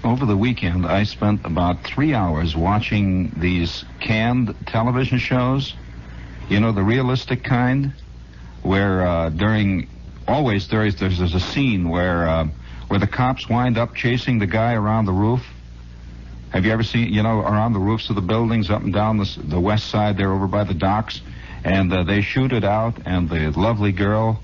Over the weekend, I spent about 3 hours watching these canned television shows. You know, the realistic kind, where there's a scene where the cops wind up chasing the guy around the roof. Have you ever seen, around the roofs of the buildings up and down the west side there over by the docks? And they shoot it out, and the lovely girl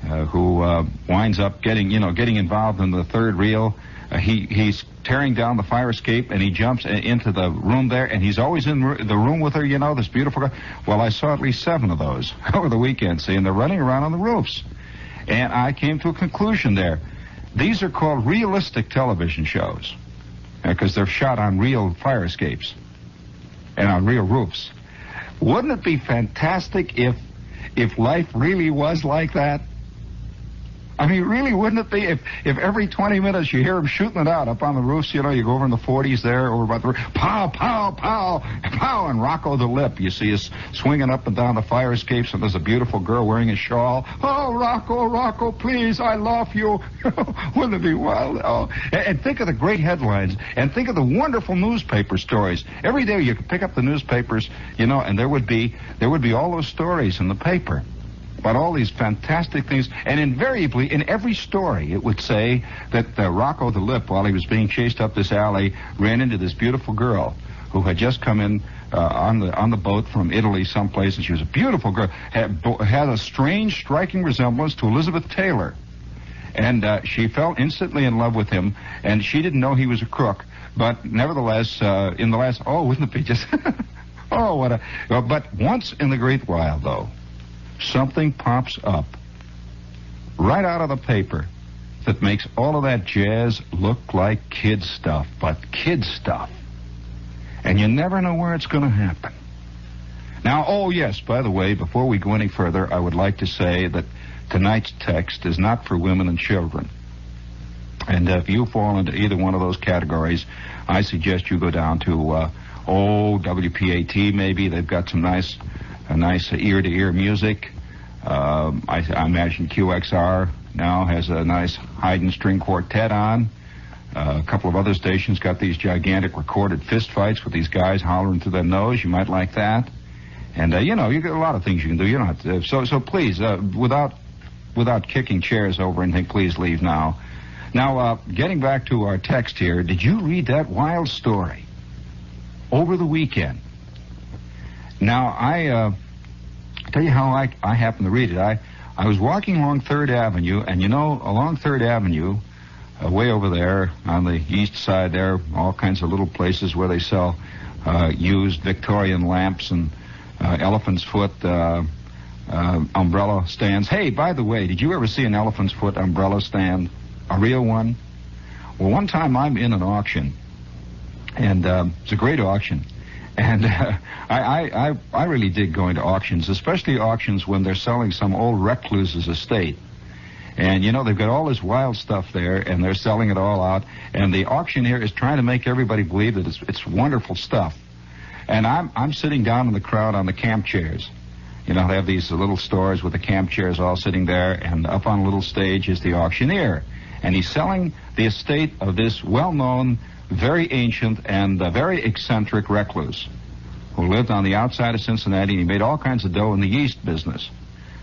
who winds up getting involved in the third reel, he's tearing down the fire escape, and he jumps into the room there, and he's always in the room with her, this beautiful girl. Well, I saw at least 7 of those over the weekend, and they're running around on the roofs. And I came to a conclusion there. These are called realistic television shows, because they're shot on real fire escapes and on real roofs. Wouldn't it be fantastic if life really was like that? I mean, really, wouldn't it be if every 20 minutes you hear them shooting it out up on the roofs, you go over in the 40s there, over by the roof, pow, pow, pow, pow, and Rocco the Lip, you see us swinging up and down the fire escapes, and there's a beautiful girl wearing a shawl. Oh, Rocco, please, I love you. Wouldn't it be wild? Oh, and think of the great headlines, and think of the wonderful newspaper stories. Every day you could pick up the newspapers, and there would be all those stories in the paper about all these fantastic things, and invariably in every story it would say that Rocco the Lip, while he was being chased up this alley, ran into this beautiful girl who had just come in on the boat from Italy someplace, and she was a beautiful girl, had a strange, striking resemblance to Elizabeth Taylor, and she fell instantly in love with him, and she didn't know he was a crook, but nevertheless, in the last, wouldn't it be just, but once in the great while, though, something pops up right out of the paper that makes all of that jazz look like kid stuff, but kid stuff. And you never know where it's going to happen. Now, yes, by the way, before we go any further, I would like to say that tonight's text is not for women and children. And if you fall into either one of those categories, I suggest you go down to WPAT maybe. They've got some nice ear-to-ear music. I imagine QXR now has a nice Haydn string quartet on. A couple of other stations got these gigantic recorded fist fights with these guys hollering through their nose. You might like that. And, you got a lot of things you can do. You don't have to, so please, without kicking chairs over anything, please leave now. Now, getting back to our text here, did you read that wild story over the weekend? Now, I tell you how I happened to read it. I was walking along 3rd Avenue, and along 3rd Avenue, way over there on the east side there, all kinds of little places where they sell used Victorian lamps and elephant's foot umbrella stands. Hey, by the way, did you ever see an elephant's foot umbrella stand? A real one? Well, one time I'm in an auction, and it's a great auction. And I really dig going to auctions, especially auctions when they're selling some old recluse's estate. And, they've got all this wild stuff there, and they're selling it all out. And the auctioneer is trying to make everybody believe that it's wonderful stuff. And I'm sitting down in the crowd on the camp chairs. They have these little stores with the camp chairs all sitting there, and up on a little stage is the auctioneer. And he's selling the estate of this well-known, very ancient, and very eccentric recluse who lived on the outside of Cincinnati, and he made all kinds of dough in the yeast business.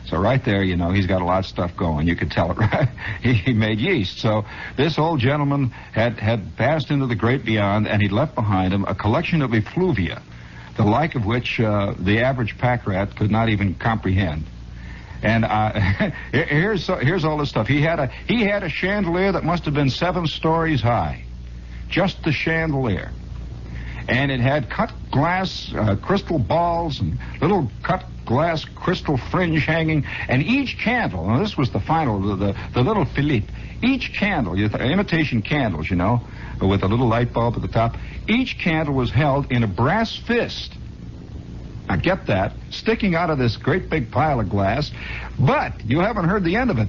So right there, he's got a lot of stuff going. You could tell it, right? He made yeast. So this old gentleman had passed into the great beyond, and he'd left behind him a collection of effluvia, the like of which the average pack rat could not even comprehend. And here's all this stuff. He had a chandelier that must have been 7 stories high, just the chandelier, and it had cut glass crystal balls and little cut glass crystal fringe hanging, and each candle. Now this was the final, the little Philippe. Each candle, imitation candles, with a little light bulb at the top. Each candle was held in a brass fist. Now get that, sticking out of this great big pile of glass. But you haven't heard the end of it.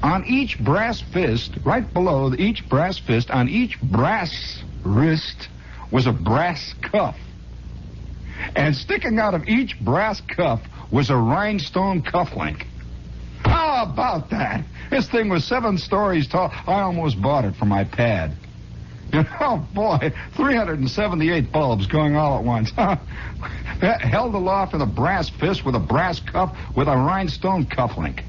On each brass fist, right below each brass fist, on each brass wrist was a brass cuff. And sticking out of each brass cuff was a rhinestone cufflink. How about that? This thing was 7 stories tall. I almost bought it for my pad. You know, boy, 378 bulbs going all at once. Held aloft in a brass fist with a brass cuff with a rhinestone cufflink.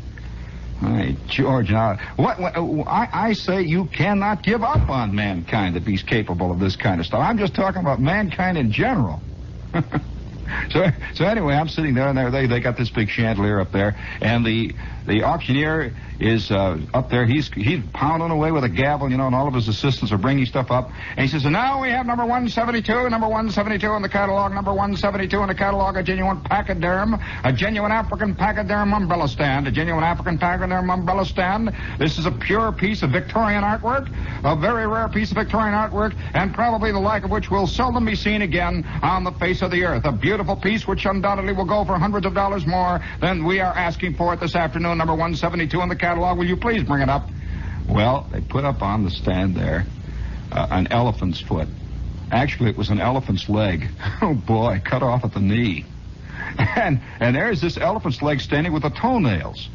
Hey, George, now, I say you cannot give up on mankind if he's capable of this kind of stuff. I'm just talking about mankind in general. So anyway, I'm sitting there, and they got this big chandelier up there, and the auctioneer is up there. He's pounding away with a gavel, you know, and all of his assistants are bringing stuff up. And he says, and now we have number 172 in the catalog, number 172 in the catalog, a genuine pachyderm, a genuine African pachyderm umbrella stand, a genuine African pachyderm umbrella stand. This is a pure piece of Victorian artwork, a very rare piece of Victorian artwork, and probably the like of which will seldom be seen again on the face of the earth. A beautiful piece which undoubtedly will go for hundreds of dollars more than we are asking for it this afternoon, number 172 in the catalog. Will you please bring it up? Well, they put up on the stand there an elephant's foot. Actually, it was an elephant's leg. Oh, boy, cut off at the knee. And there's this elephant's leg standing with the toenails.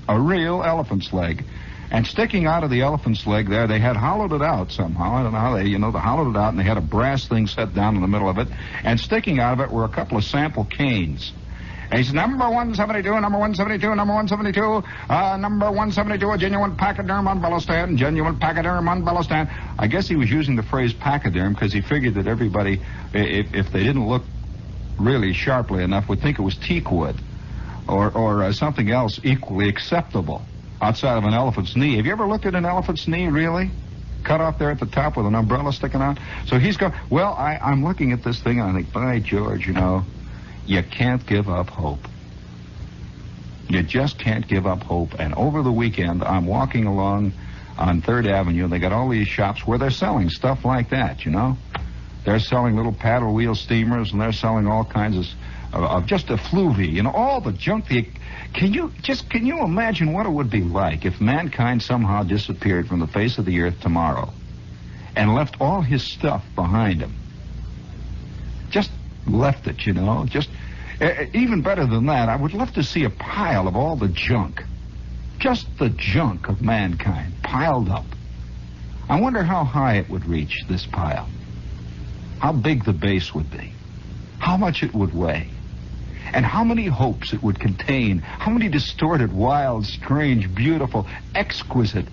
A real elephant's leg. And sticking out of the elephant's leg there, they had hollowed it out somehow. I don't know how they hollowed it out, and they had a brass thing set down in the middle of it. And sticking out of it were a couple of sample canes. And he said, number 172, number 172, number 172, number 172, a genuine pachyderm umbrella stand, genuine pachyderm umbrella stand. I guess he was using the phrase pachyderm because he figured that everybody, if they didn't look really sharply enough, would think it was teak wood or something else equally acceptable outside of an elephant's knee. Have you ever looked at an elephant's knee, really? Cut off there at the top with an umbrella sticking out? So he's going, well, I'm looking at this thing, and I think, by George, you know, you can't give up hope. You just can't give up hope. And over the weekend, I'm walking along on 3rd Avenue, and they got all these shops where they're selling stuff like that, you know? They're selling little paddle wheel steamers, and they're selling all kinds of just effluvia, you know, all the junk. Can you imagine what it would be like if mankind somehow disappeared from the face of the earth tomorrow and left all his stuff behind him? Just left it, you know. Just even better than that, I would love to see a pile of all the junk. Just the junk of mankind piled up. I wonder how high it would reach, this pile. How big the base would be. How much it would weigh. And how many hopes it would contain. How many distorted, wild, strange, beautiful, exquisite,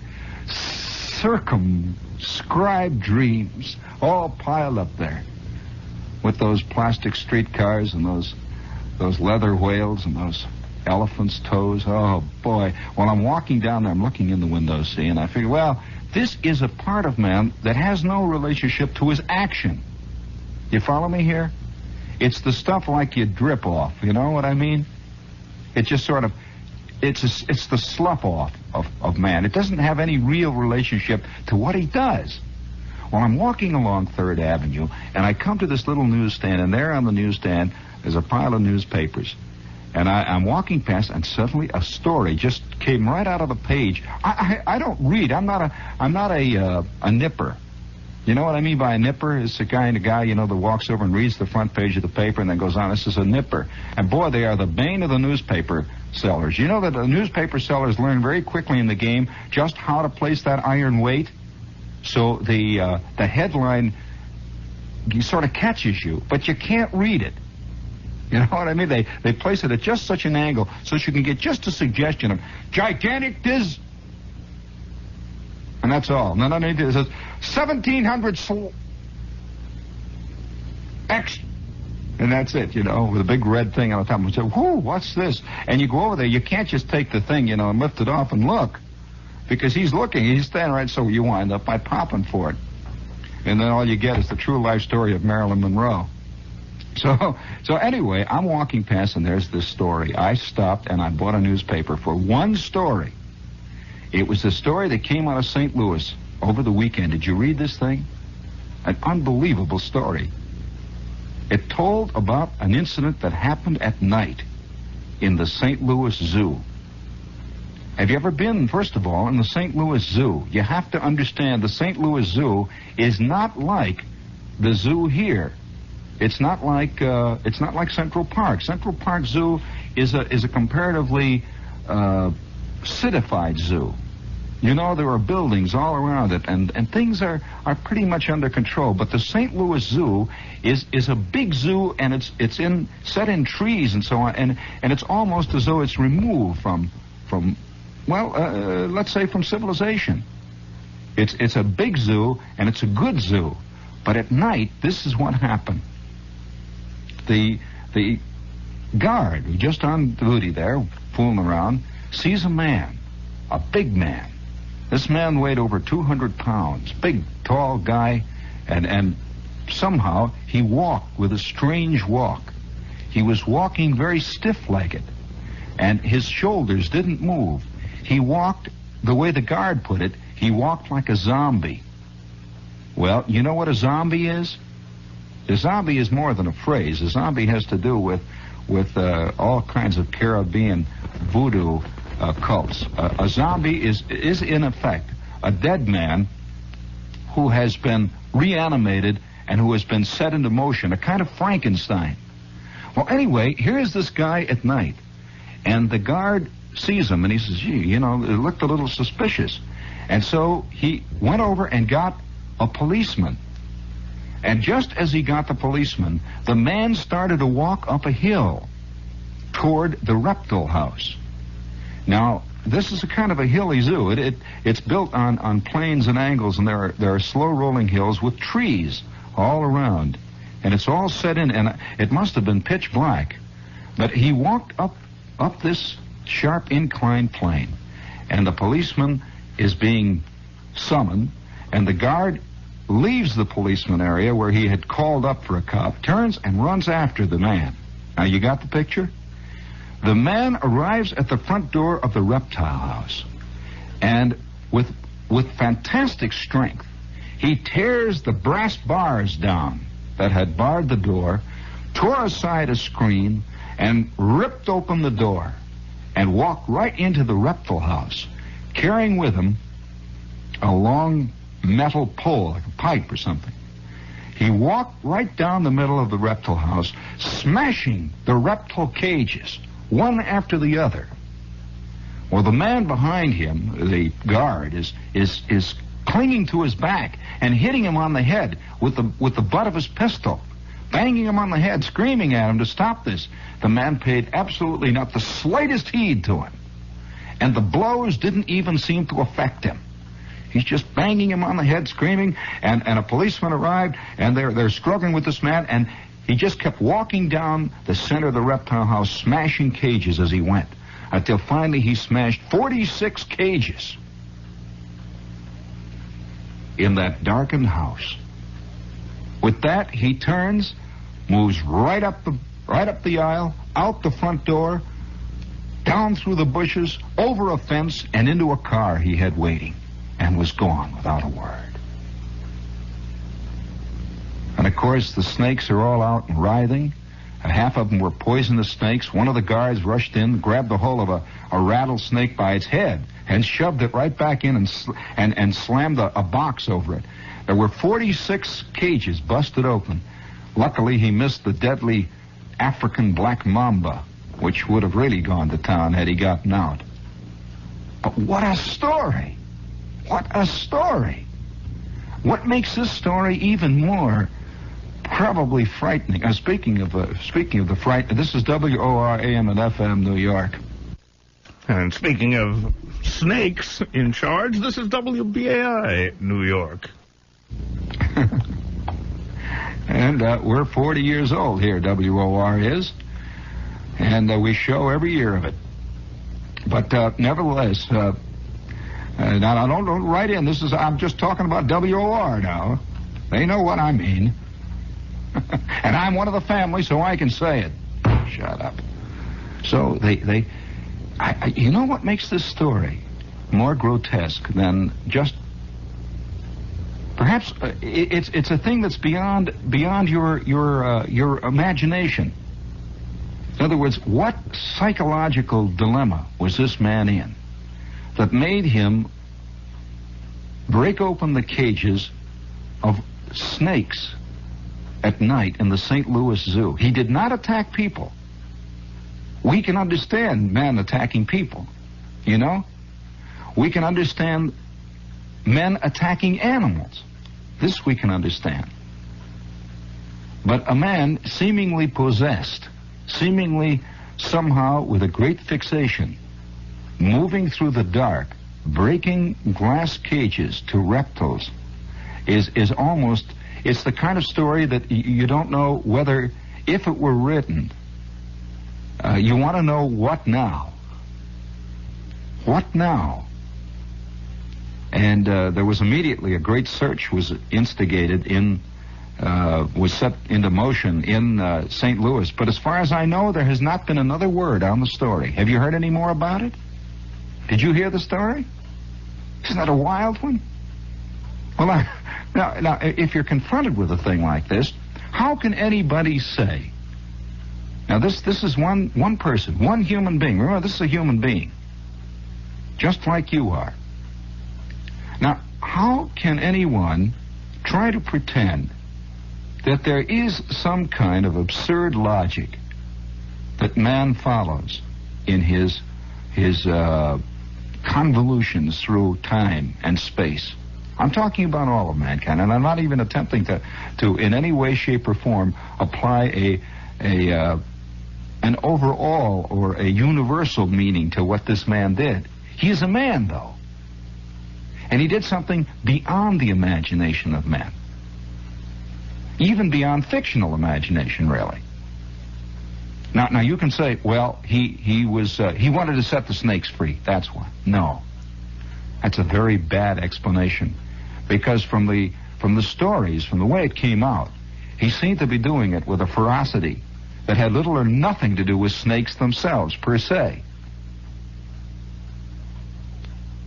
circumscribed dreams all piled up there. With those plastic streetcars and those leather whales and those elephants' toes. Oh, boy. While I'm walking down there, I'm looking in the window, see, and I figure, well, this is a part of man that has no relationship to his action. You follow me here? It's the stuff like you drip off, you know what I mean? It just sort of, it's the slough off of man. It doesn't have any real relationship to what he does. Well, I'm walking along 3rd Avenue, and I come to this little newsstand, and there on the newsstand is a pile of newspapers. And I'm walking past, and suddenly a story just came right out of the page. I don't read. I'm not a nipper. You know what I mean by a nipper? It's the kind of guy, you know, that walks over and reads the front page of the paper and then goes on. This is a nipper. And, boy, they are the bane of the newspaper sellers. You know that the newspaper sellers learn very quickly in the game just how to place that iron weight. So the headline sort of catches you, but you can't read it. You know what I mean? They place it at just such an angle so that you can get just a suggestion of gigantic and that's all. No, it says 1,700 X, and that's it, you know, with a big red thing on the top. And say, whoo, what's this? And you go over there. You can't just take the thing, you know, and lift it off and look. Because he's looking, he's standing right, so you wind up by popping for it. And then all you get is the true life story of Marilyn Monroe. So anyway, I'm walking past, and there's this story. I stopped, and I bought a newspaper for one story. It was the story that came out of St. Louis over the weekend. Did you read this thing? An unbelievable story. It told about an incident that happened at night in the St. Louis Zoo. Have you ever been, first of all, in the St. Louis Zoo? You have to understand the St. Louis Zoo is not like the zoo here. It's not like Central Park. Central Park Zoo is a comparatively citified zoo. You know, there are buildings all around it, and things are pretty much under control. But the St. Louis Zoo is a big zoo, and it's set in trees and so on, and it's almost as though it's removed from let's say from civilization. It's a big zoo, and it's a good zoo. But at night, this is what happened. The guard, who's just on duty there, fooling around, sees a man, a big man. This man weighed over 200 pounds, big, tall guy, and somehow he walked with a strange walk. He was walking very stiff-legged, and his shoulders didn't move. He walked, the way the guard put it, he walked like a zombie. Well, you know what a zombie is? A zombie is more than a phrase. A zombie has to do with all kinds of Caribbean voodoo cults. A zombie is in effect a dead man who has been reanimated and who has been set into motion, a kind of Frankenstein. Well, anyway, here's this guy at night, and the guard sees him, and he says, gee, you know, it looked a little suspicious. And so he went over and got a policeman. And just as he got the policeman, the man started to walk up a hill toward the reptile house. Now, this is a kind of a hilly zoo. It's built on plains and angles, and there are slow-rolling hills with trees all around. And it's all set in, and it must have been pitch black. But he walked up this sharp inclined plane, and the policeman is being summoned, and the guard leaves the policeman area where he had called up for a cop, turns and runs after the man. Now, you got the picture? The man arrives at the front door of the reptile house, and with fantastic strength, he tears the brass bars down that had barred the door, tore aside a screen, and ripped open the door, and walked right into the reptile house, carrying with him a long metal pole, like a pipe or something. He walked right down the middle of the reptile house, smashing the reptile cages, one after the other. Well, the man behind him, the guard, is clinging to his back and hitting him on the head with the butt of his pistol, banging him on the head, screaming at him to stop this. The man paid absolutely not the slightest heed to him, and the blows didn't even seem to affect him. He's just banging him on the head, screaming, and a policeman arrived, and they're struggling with this man, and he just kept walking down the center of the reptile house, smashing cages as he went, until finally he smashed 46 cages in that darkened house. With that, he turns, moves right up the aisle, out the front door, down through the bushes, over a fence, and into a car he had waiting, and was gone without a word. And of course, the snakes are all out and writhing. Half of them were poisonous snakes. One of the guards rushed in, grabbed the whole of a rattlesnake by its head, and shoved it right back in and slammed a box over it. There were 46 cages busted open. Luckily, he missed the deadly African black mamba, which would have really gone to town had he gotten out. But what a story! What a story! What makes this story even more probably frightening? Speaking of the fright, this is WOR AM and FM New York. And speaking of snakes in charge, this is WBAI New York. And we're 40 years old here, WOR is. And we show every year of it. But nevertheless, now don't write in. I'm just talking about WOR now. They know what I mean. And I'm one of the family, so I can say it. Shut up. So you know what makes this story more grotesque than just perhaps it's a thing that's beyond your imagination. In other words, what psychological dilemma was this man in that made him break open the cages of snakes at night in the St. Louis Zoo? He did not attack people. We can understand man attacking people, you know? We can understand men attacking animals. This we can understand. But a man seemingly possessed, seemingly somehow with a great fixation, moving through the dark, breaking glass cages to reptiles, is almost, it's the kind of story that you don't know whether, if it were written, you want to know what now? What now? And there was immediately a great search was instigated was set into motion in St. Louis. But as far as I know, there has not been another word on the story. Have you heard any more about it? Did you hear the story? Isn't that a wild one? Well, now, if you're confronted with a thing like this, how can anybody say? Now, this is one person, one human being. Remember, this is a human being, just like you are. Now, how can anyone try to pretend that there is some kind of absurd logic that man follows in his convolutions through time and space? I'm talking about all of mankind, and I'm not even attempting to in any way, shape, or form apply an overall or a universal meaning to what this man did. He is a man, though. And he did something beyond the imagination of men. Even beyond fictional imagination, really. Now you can say, well, he wanted to set the snakes free. That's why. No. That's a very bad explanation. Because from the stories, from the way it came out, he seemed to be doing it with a ferocity that had little or nothing to do with snakes themselves, per se.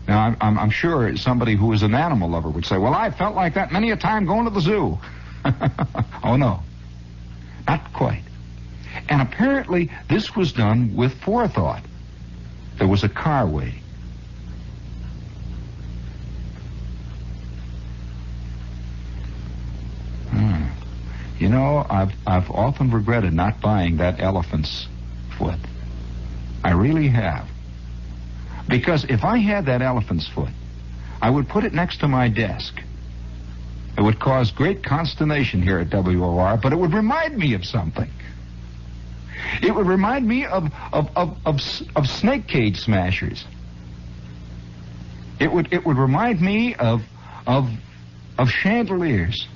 Now, I'm sure somebody who is an animal lover would say, well, I felt like that many a time going to the zoo. Oh, no. Not quite. And apparently, this was done with forethought. There was a car waiting. You know, I've often regretted not buying that elephant's foot. I really have. Because if I had that elephant's foot, I would put it next to my desk. It would cause great consternation here at WOR, but it would remind me of something. It would remind me of snake cage smashers. It would remind me of chandeliers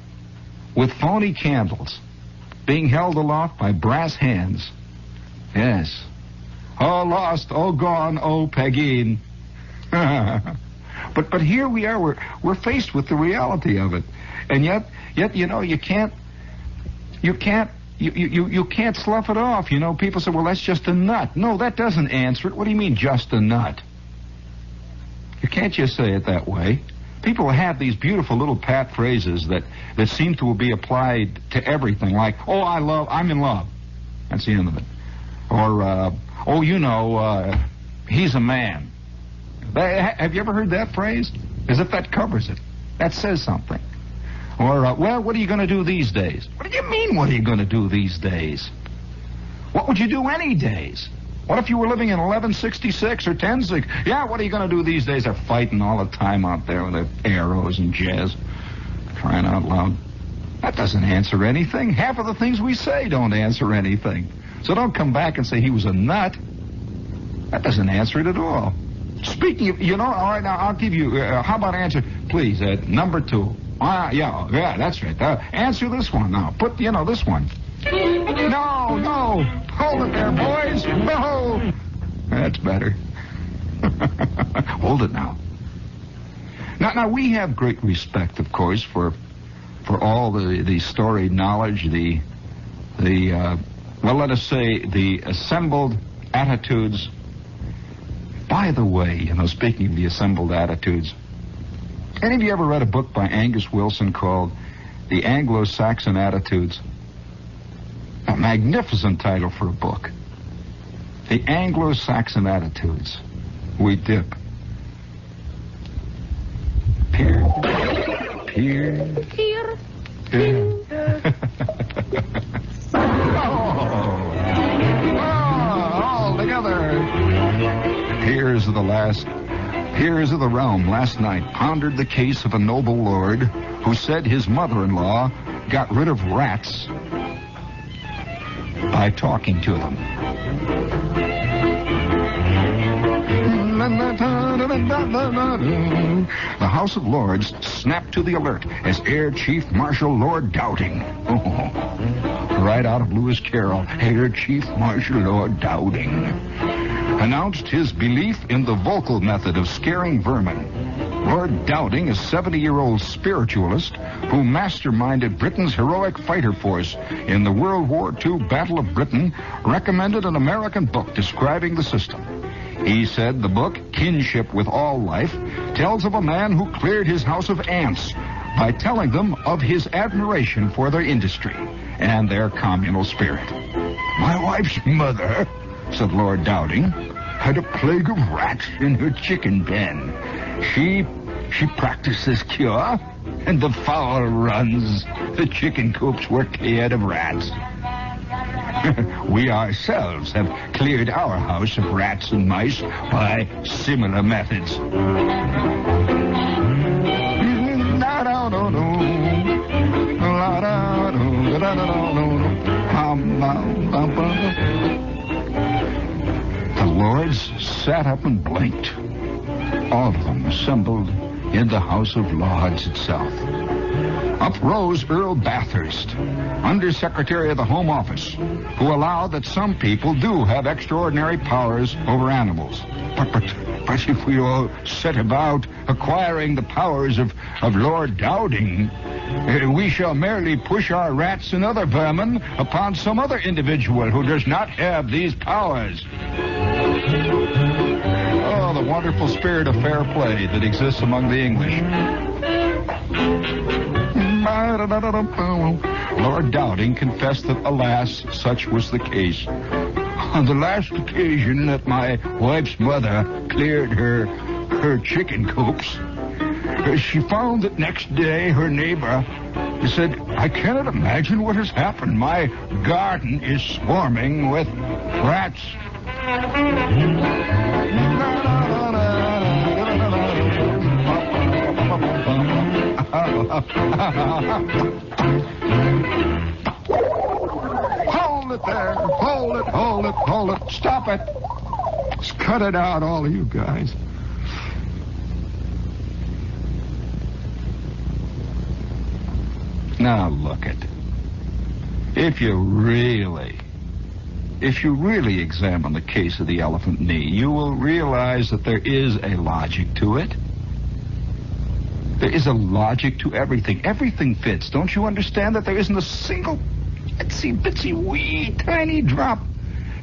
with phony candles being held aloft by brass hands. Yes. Oh, lost, oh, gone, oh, Pegeen. But here we are, we're faced with the reality of it. And yet, you know, you can't slough it off. You know, people say, well, that's just a nut. No, that doesn't answer it. What do you mean, just a nut? You can't just say it that way. People have these beautiful little pat phrases that seem to be applied to everything, like, oh, I'm in love. That's the end of it. Or, oh, you know, he's a man. Have you ever heard that phrase? As if that covers it. That says something. Or, well, what are you going to do these days? What do you mean, what are you going to do these days? What would you do any days? What if you were living in 1166 or 1060? Yeah, what are you going to do these days? They're fighting all the time out there with their arrows and jazz. Crying out loud. That doesn't answer anything. Half of the things we say don't answer anything. So don't come back and say he was a nut. That doesn't answer it at all. Speaking of, you know, all right, now I'll give you, how about answer, please, number 2. Yeah, that's right. Answer this one now. Put, you know, this one. No. Hold it there, boys. No. That's better. Hold it now. Now we have great respect, of course, for all the storied knowledge, well, let us say the assembled attitudes. By the way, you know, speaking of the assembled attitudes, any of you ever read a book by Angus Wilson called The Anglo-Saxon Attitudes? A magnificent title for a book. The Anglo-Saxon Attitudes. We dip. Peer. All together. Here's the last Heroes of the Realm last night pondered the case of a noble lord who said his mother-in-law got rid of rats by talking to them. The House of Lords snapped to the alert as Air Chief Marshal Lord Dowding, right out of Lewis Carroll, Air Chief Marshal Lord Dowding, announced his belief in the vocal method of scaring vermin. Lord Dowding, a 70-year-old spiritualist who masterminded Britain's heroic fighter force in the World War II Battle of Britain, recommended an American book describing the system. He said the book, Kinship with All Life, tells of a man who cleared his house of ants by telling them of his admiration for their industry and their communal spirit. My wife's mother, said Lord Dowding, had a plague of rats in her chicken pen. She practiced this cure, and the fowl runs. The chicken coops were cleared of rats. We ourselves have cleared our house of rats and mice by similar methods. The lords sat up and blinked. All of them assembled in the House of Lords itself. Up rose Earl Bathurst, Undersecretary of the Home Office, who allowed that some people do have extraordinary powers over animals. But if we all set about acquiring the powers of Lord Dowding, we shall merely push our rats and other vermin upon some other individual who does not have these powers. Oh, the wonderful spirit of fair play that exists among the English. Lord Dowding confessed that, alas, such was the case. On the last occasion that my wife's mother cleared her chicken coops, she found that next day her neighbor said, I cannot imagine what has happened. My garden is swarming with rats. Hold it there. Hold it. Stop it. Just cut it out, all of you guys. Now look it. If you really examine the case of the elephant knee, you will realize that there is a logic to it. There is a logic to everything. Everything fits. Don't you understand that there isn't a single itsy-bitsy wee tiny drop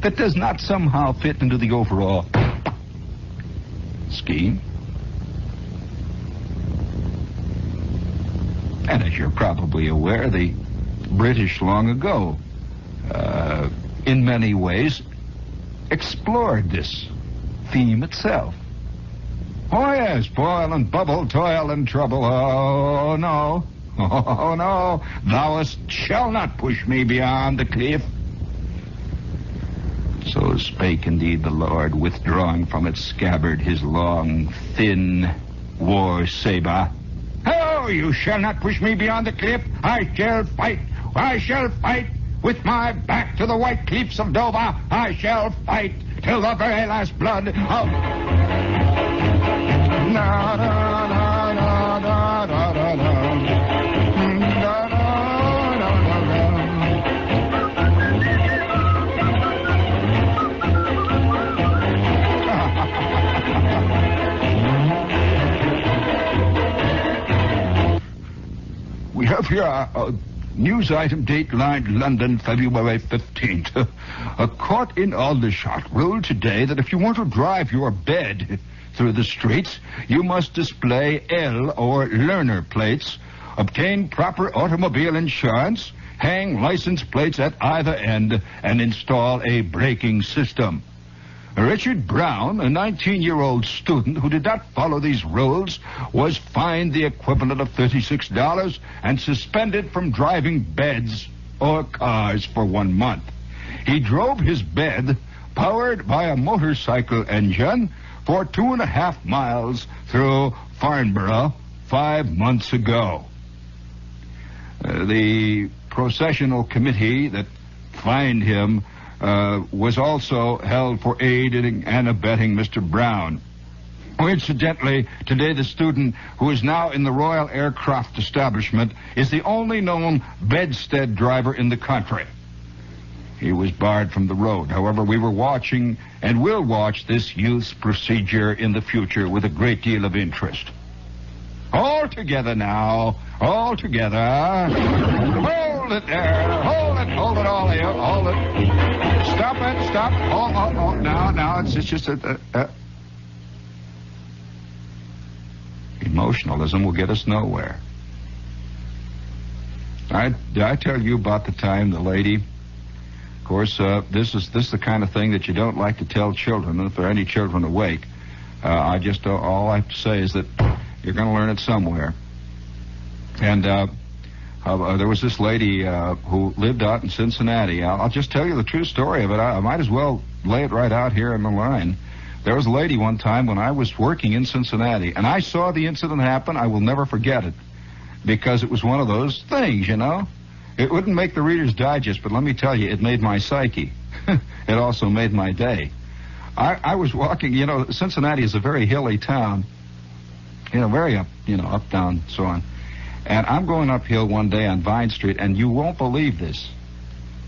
that does not somehow fit into the overall scheme? And as you're probably aware, the British long ago, in many ways, explored this theme itself. Oh, yes, boil and bubble, toil and trouble. Oh, no. Thou shalt not push me beyond the cliff. So spake indeed the Lord, withdrawing from its scabbard his long, thin war saber. Oh, you shall not push me beyond the cliff. I shall fight. With my back to the white cliffs of Dover. I shall fight till the very last blood of... We have here a news item, dateline London, February 15th. A court in Aldershot ruled today that if you want to drive your bed through the streets, you must display L or learner plates, obtain proper automobile insurance, hang license plates at either end, and install a braking system. Richard Brown, a 19-year-old student who did not follow these rules, was fined the equivalent of $36 and suspended from driving beds or cars for 1 month. He drove his bed, powered by a motorcycle engine, for 2.5 miles through Farnborough 5 months ago. The processional committee that fined him was also held for aiding and abetting Mr. Brown. Oh, incidentally, today the student who is now in the Royal Aircraft Establishment is the only known bedstead driver in the country. He was barred from the road. However, we were watching and will watch this youth's procedure in the future with a great deal of interest. All together now. All together. Hold it there. Hold it all here. Hold it. Stop it. Stop. Oh. Now, it's just emotionalism will get us nowhere. Did I tell you about the time the lady... Of course, this is the kind of thing that you don't like to tell children. And if there are any children awake, all I have to say is that you're going to learn it somewhere. And there was this lady who lived out in Cincinnati. I'll just tell you the true story of it. I might as well lay it right out here on the line. There was a lady one time when I was working in Cincinnati, and I saw the incident happen. I will never forget it, because it was one of those things, you know. It wouldn't make the Reader's Digest, but let me tell you, it made my psyche. It also made my day. I was walking, you know, Cincinnati is a very hilly town. You know, very up, down, so on. And I'm going uphill one day on Vine Street, and you won't believe this,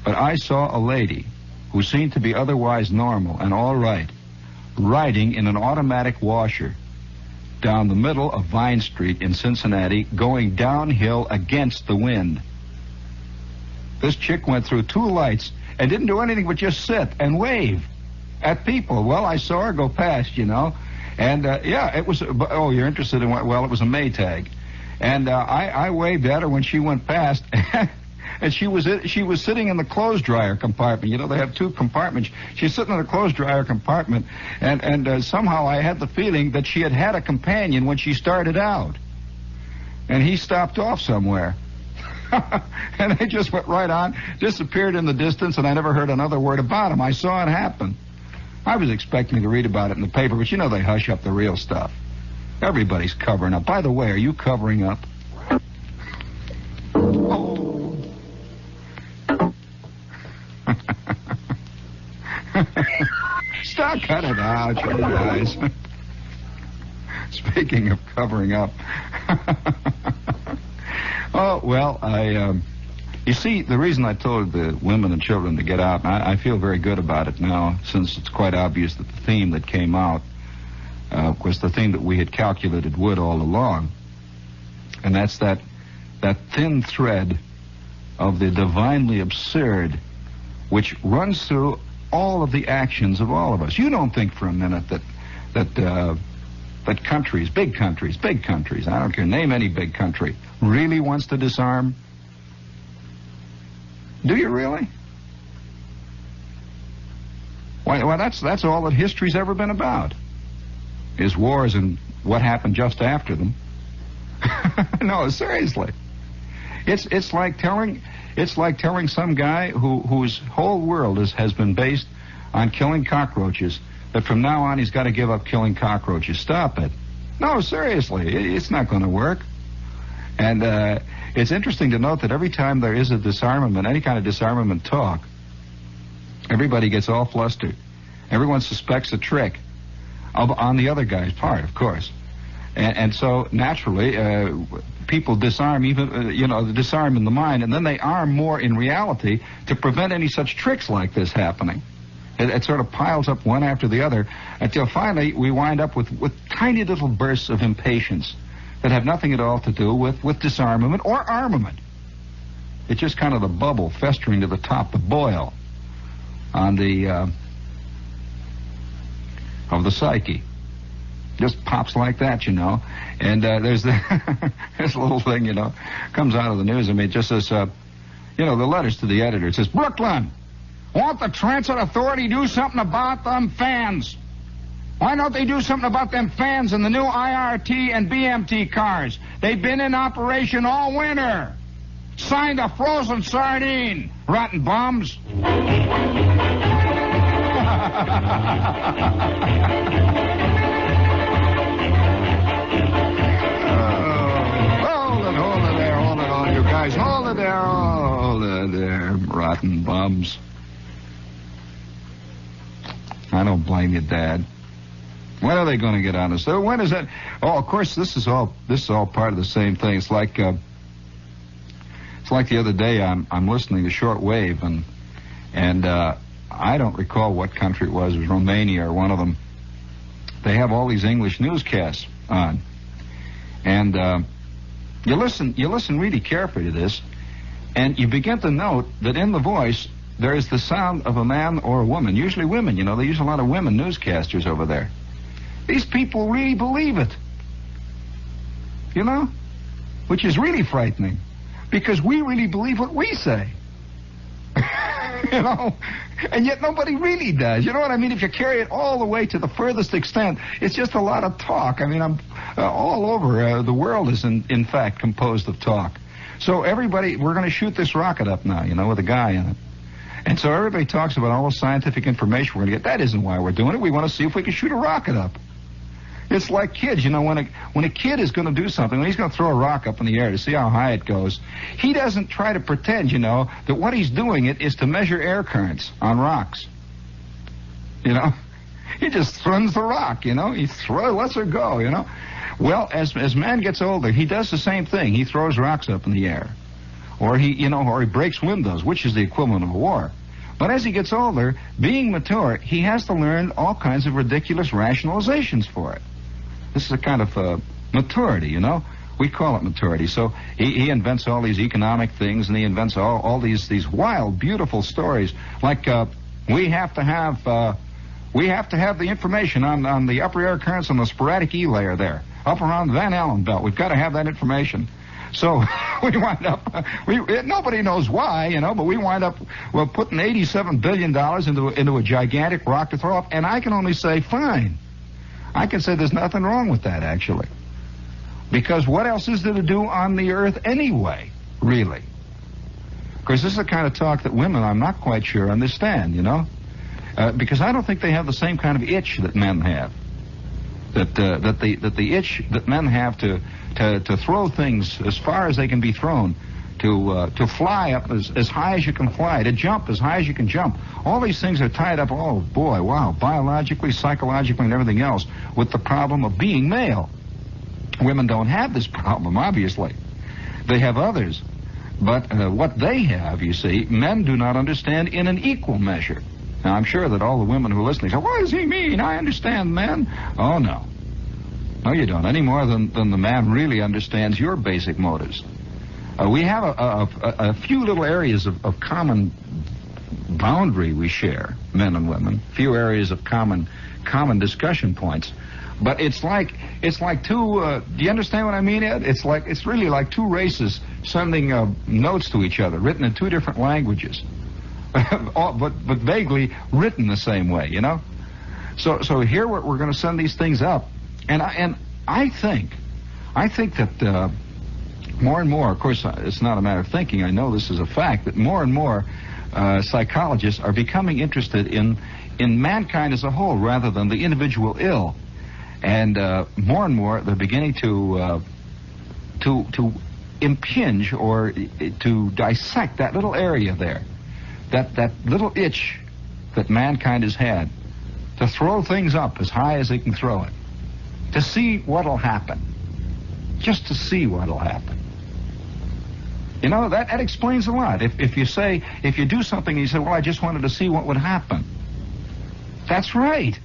but I saw a lady who seemed to be otherwise normal and all right, riding in an automatic washer down the middle of Vine Street in Cincinnati, going downhill against the wind. This chick went through 2 lights and didn't do anything but just sit and wave at people. Well, I saw her go past, you know. And, it was... Oh, you're interested in what? Well, it was a Maytag. And I waved at her when she went past. And she was sitting in the clothes dryer compartment. You know, they have 2 compartments. She's sitting in the clothes dryer compartment. And somehow I had the feeling that she had a companion when she started out. And he stopped off somewhere. And they just went right on, disappeared in the distance, and I never heard another word about him. I saw it happen. I was expecting to read about it in the paper, but you know they hush up the real stuff. Everybody's covering up. By the way, are you covering up? Oh. Stop, cut it out, you guys. Speaking of covering up. Oh, well, you see, the reason I told the women and children to get out, and I feel very good about it now, since it's quite obvious that the theme that came out was the theme that we had calculated would all along. And that's that thin thread of the divinely absurd which runs through all of the actions of all of us. You don't think for a minute that countries, big countries, I don't care, name any big country, really wants to disarm? Do you really? Well, that's all that history's ever been about, is wars and what happened just after them. No, seriously. It's like telling some guy whose whole world has been based on killing cockroaches that from now on he's got to give up killing cockroaches. Stop it. No, seriously, it's not going to work. And it's interesting to note that every time there is a disarmament, any kind of disarmament talk, everybody gets all flustered. Everyone suspects a trick on the other guy's part, of course. And so, naturally, people disarm disarm in the mind, and then they arm more in reality to prevent any such tricks like this happening. It sort of piles up one after the other until finally we wind up with tiny little bursts of impatience that have nothing at all to do with disarmament or armament. It's just kind of the bubble festering to the top, the boil on the of the psyche. Just pops like that, you know. And there's this little thing, you know, comes out of the news. I mean, it just says, the letters to the editor. It says, Brooklyn, won't the Transit Authority do something about them fans? Why don't they do something about them fans in the new IRT and BMT cars? They've been in operation all winter. Signed a frozen sardine, rotten bums. Hold it there, hold it on, you guys. Hold it there, rotten bums. I don't blame you, Dad. When are they going to get on us? So when is that? Oh, of course, this is all part of the same thing. It's like the other day. I'm listening to shortwave, and I don't recall what country it was. It was Romania or one of them. They have all these English newscasts on, and you listen really carefully to this, and you begin to note that in the voice there is the sound of a man or a woman. Usually women. You know, they use a lot of women newscasters over there. These people really believe it, you know, which is really frightening, because we really believe what we say, you know, and yet nobody really does. You know what I mean? If you carry it all the way to the furthest extent, it's just a lot of talk. I mean, I'm all over. The world is, in fact, composed of talk. So everybody, we're going to shoot this rocket up now, you know, with a guy in it. And so everybody talks about all the scientific information we're going to get. That isn't why we're doing it. We want to see if we can shoot a rocket up. It's like kids, you know, when a kid is going to do something, when he's going to throw a rock up in the air to see how high it goes, he doesn't try to pretend, you know, that what he's doing it is to measure air currents on rocks. You know, he just throws the rock, you know, lets her go, you know. Well, as man gets older, he does the same thing. He throws rocks up in the air, or he breaks windows, which is the equivalent of a war. But as he gets older, being mature, he has to learn all kinds of ridiculous rationalizations for it. This is a kind of maturity, you know. We call it maturity. So he invents all these economic things, and he invents all these wild, beautiful stories. Like we have to have the information on the upper air currents on the sporadic E layer there, up around the Van Allen belt. We've got to have that information. So we wind up, nobody knows why, you know, but we wind up, putting $87 billion into a gigantic rock to throw up, and I can only say, fine. I can say there's nothing wrong with that, actually. Because what else is there to do on the Earth anyway, really? Of course, this is the kind of talk that women, I'm not quite sure, understand, you know? Because I don't think they have the same kind of itch that men have. That the itch that men have to throw things as far as they can be thrown, to fly up as high as you can fly, to jump as high as you can jump. All these things are tied up, oh boy, wow, biologically, psychologically, and everything else, with the problem of being male. Women don't have this problem, obviously. They have others. But what they have, you see, men do not understand in an equal measure. Now, I'm sure that all the women who are listening say, what does he mean? I understand men. Oh, no. No, you don't, any more than the man really understands your basic motives. We have a few little areas of common boundary we share, men and women. Few areas of common discussion points. But it's like two. Do you understand what I mean, Ed? It's really like two races sending notes to each other, written in two different languages, but vaguely written the same way. You know. So here we're going to send these things up, and I think that. More and more, of course, it's not a matter of thinking. I know this is a fact, that more and more psychologists are becoming interested in mankind as a whole rather than the individual ill. And more and more, they're beginning to impinge or to dissect that little area there, that little itch that mankind has had, to throw things up as high as they can throw it, to see what'll happen, just to see what'll happen. You know, that explains a lot. If you do something and you say, well, I just wanted to see what would happen. That's right.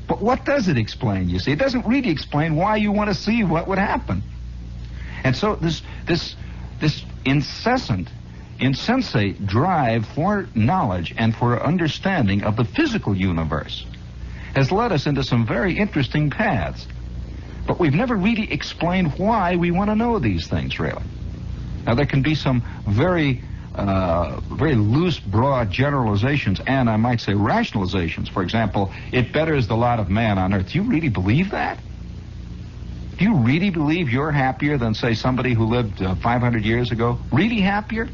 But what does it explain, you see? It doesn't really explain why you want to see what would happen. And so this incessant, insensate drive for knowledge and for understanding of the physical universe has led us into some very interesting paths. But we've never really explained why we want to know these things, really. Now, there can be some very loose, broad generalizations, and I might say rationalizations. For example, it betters the lot of man on Earth. Do you really believe that? Do you really believe you're happier than, say, somebody who lived 500 years ago? Really happier?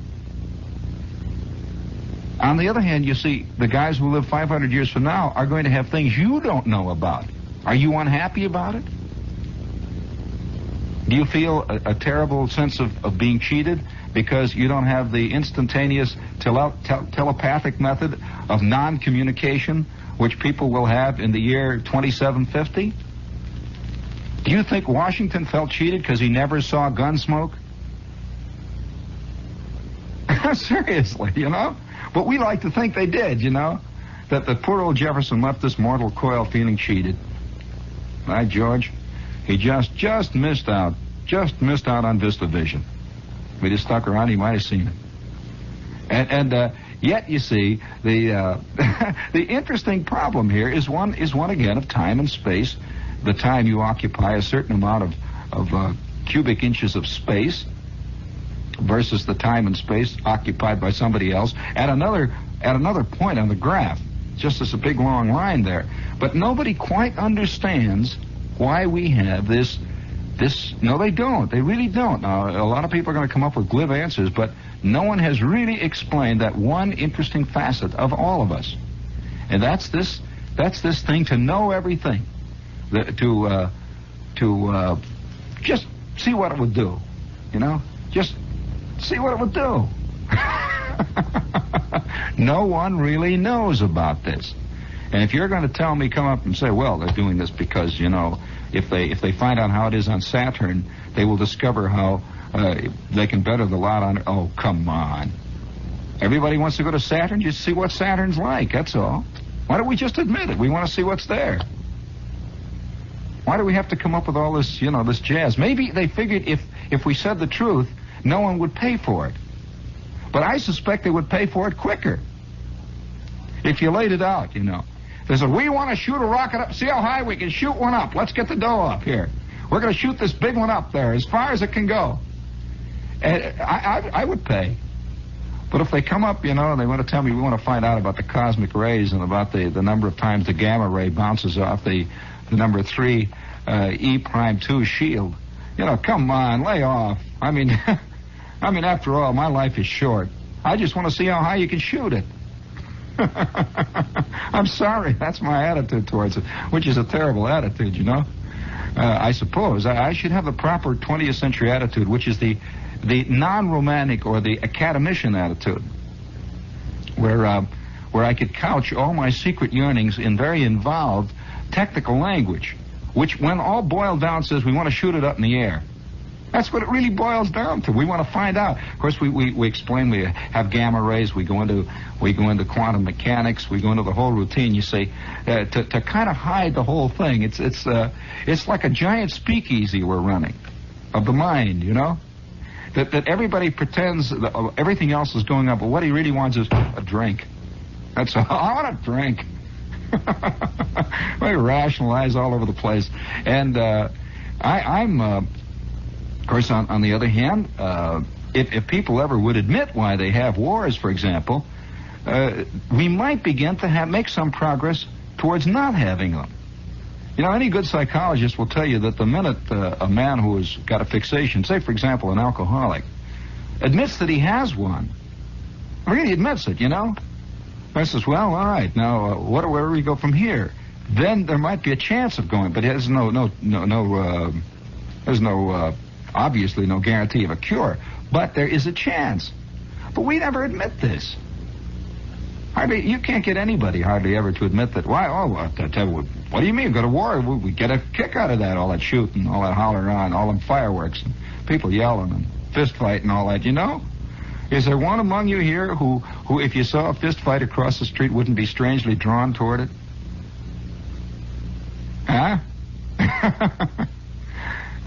On the other hand, you see, the guys who live 500 years from now are going to have things you don't know about. Are you unhappy about it? Do you feel a terrible sense of being cheated because you don't have the instantaneous telepathic method of non-communication which people will have in the year 2750? Do you think Washington felt cheated because he never saw Gunsmoke? Seriously, you know? But we like to think they did, you know? That the poor old Jefferson left this mortal coil feeling cheated. Right, George? He just missed out. Just missed out on VistaVision. If he'd have stuck around, he might have seen it. And yet, you see, the the interesting problem here is one again of time and space. The time you occupy a certain amount of cubic inches of space versus the time and space occupied by somebody else at another point on the graph. Just as a big long line there. But nobody quite understands why we have this. No, they don't. They really don't. Now, a lot of people are going to come up with glib answers, but no one has really explained that one interesting facet of all of us. And that's this thing to know everything. To just see what it would do. You know? Just see what it would do. No one really knows about this. And if you're going to tell me, come up and say, well, they're doing this because, you know, if they find out how it is on Saturn, they will discover how they can better the lot on... Oh, come on. Everybody wants to go to Saturn just to see what Saturn's like, that's all. Why don't we just admit it? We want to see what's there. Why do we have to come up with all this, you know, this jazz? Maybe they figured if we said the truth, no one would pay for it. But I suspect they would pay for it quicker if you laid it out, you know. They said, we want to shoot a rocket up. See how high we can shoot one up. Let's get the dough up here. We're going to shoot this big one up there as far as it can go. And I would pay. But if they come up, you know, and they want to tell me we want to find out about the cosmic rays and about the number of times the gamma ray bounces off the number 3 E'2 shield, you know, come on, lay off. I mean, after all, my life is short. I just want to see how high you can shoot it. I'm sorry, that's my attitude towards it, which is a terrible attitude, you know. I suppose I should have the proper 20th century attitude, which is the non-romantic or the academician attitude, where I could couch all my secret yearnings in very involved technical language, which, when all boiled down, says we want to shoot it up in the air. That's what it really boils down to. We want to find out. Of course, we explain we have gamma rays. We go into quantum mechanics. We go into the whole routine. You say to kind of hide the whole thing. It's like a giant speakeasy we're running of the mind. You know, that everybody pretends that everything else is going on, but what he really wants is a drink. That's all. I want a drink. We rationalize all over the place, and I'm. Of course, on the other hand, if people ever would admit why they have wars, for example, we might begin to make some progress towards not having them. You know, any good psychologist will tell you that the minute a man who has got a fixation, say, for example, an alcoholic, admits that he has one, really admits it, you know, and says, well, all right, now, where do we go from here? Then there might be a chance of going, but there's obviously no guarantee of a cure, but there is a chance. But we never admit this. Hardly, you can't get anybody hardly ever to admit that. Why? Oh, what do you mean? Go to war? We get a kick out of that, all that shooting, all that hollering on, all them fireworks, and people yelling and fist fighting, all that. You know? Is there one among you here who, if you saw a fist fight across the street, wouldn't be strangely drawn toward it? Huh?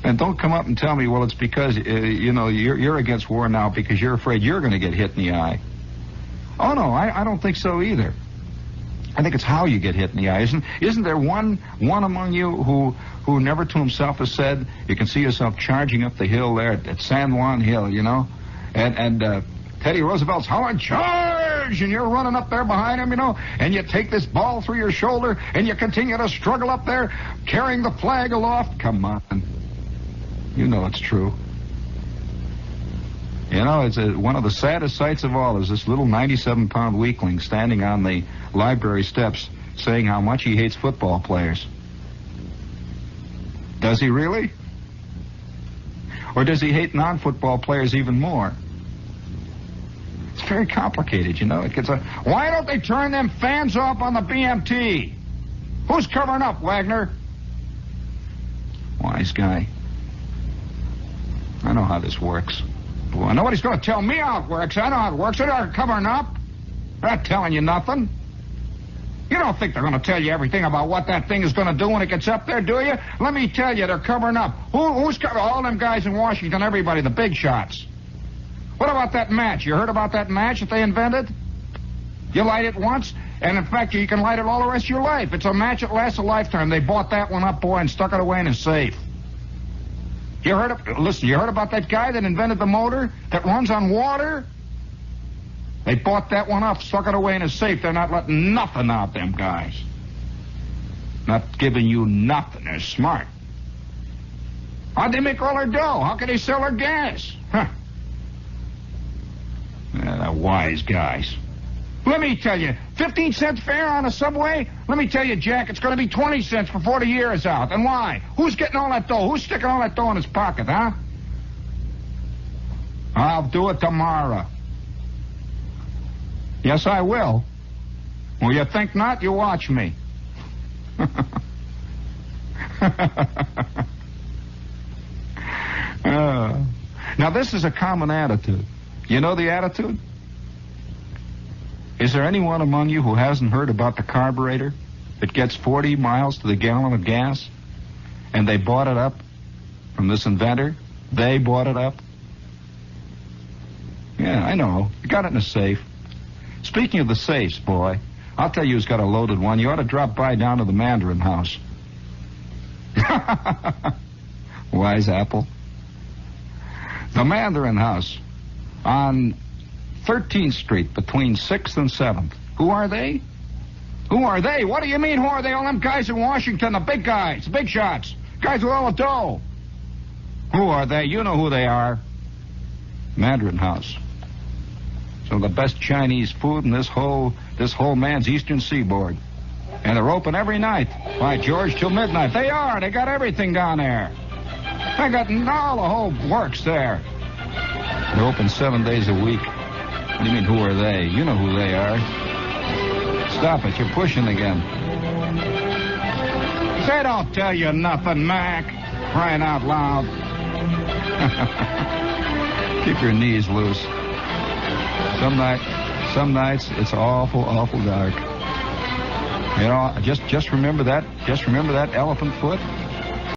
And don't come up and tell me, well, it's because, you know, you're against war now because you're afraid you're going to get hit in the eye. Oh, no, I don't think so either. I think it's how you get hit in the eye. Isn't there one among you who never to himself has said, you can see yourself charging up the hill there at San Juan Hill, you know, and Teddy Roosevelt's howling, charge, and you're running up there behind him, you know, and you take this ball through your shoulder, and you continue to struggle up there, carrying the flag aloft. Come on. You know it's true. You know, it's one of the saddest sights of all is this little 97-pound weakling standing on the library steps saying how much he hates football players. Does he really? Or does he hate non-football players even more? It's very complicated, you know. It gets why don't they turn them fans off on the BMT? Who's covering up, Wagner? Wise guy. I know how this works. Boy, nobody's going to tell me how it works. I know how it works. They're not covering up. They're not telling you nothing. You don't think they're going to tell you everything about what that thing is going to do when it gets up there, do you? Let me tell you, they're covering up. Who's covering? All them guys in Washington, everybody, the big shots. What about that match? You heard about that match that they invented? You light it once, and in fact, you can light it all the rest of your life. It's a match that lasts a lifetime. They bought that one up, boy, and stuck it away in a safe. You heard about that guy that invented the motor that runs on water? They bought that one up, stuck it away in a safe. They're not letting nothing out, them guys. Not giving you nothing. They're smart. How'd they make all their dough? How can they sell their gas? Huh. Yeah, they're wise guys. Let me tell you, 15 cents fare on a subway? Let me tell you, Jack, it's going to be 20 cents before the year is out. And why? Who's getting all that dough? Who's sticking all that dough in his pocket, huh? I'll do it tomorrow. Yes, I will. Well, you think not? You watch me. Now, this is a common attitude. You know the attitude? Is there anyone among you who hasn't heard about the carburetor that gets 40 miles to the gallon of gas? And they bought it up from this inventor? They bought it up? Yeah, I know. You got it in a safe. Speaking of the safes, boy, I'll tell you who's got a loaded one. You ought to drop by down to the Mandarin House. Wise apple. The Mandarin House on 13th Street between 6th and 7th. Who are they? Who are they? What do you mean, who are they? All them guys in Washington, the big guys, the big shots, guys with all the dough. Who are they? You know who they are. Mandarin House. Some of the best Chinese food in this whole man's eastern seaboard. And they're open every night. By George, till midnight. They are. They got everything down there. They got all the whole works there. They're open 7 days a week. What do you mean, who are they? You know who they are. Stop it. You're pushing again. They don't tell you nothing, Mac. Crying out loud. Keep your knees loose. Some nights it's awful, awful dark. You know, just remember that. Just remember that elephant foot.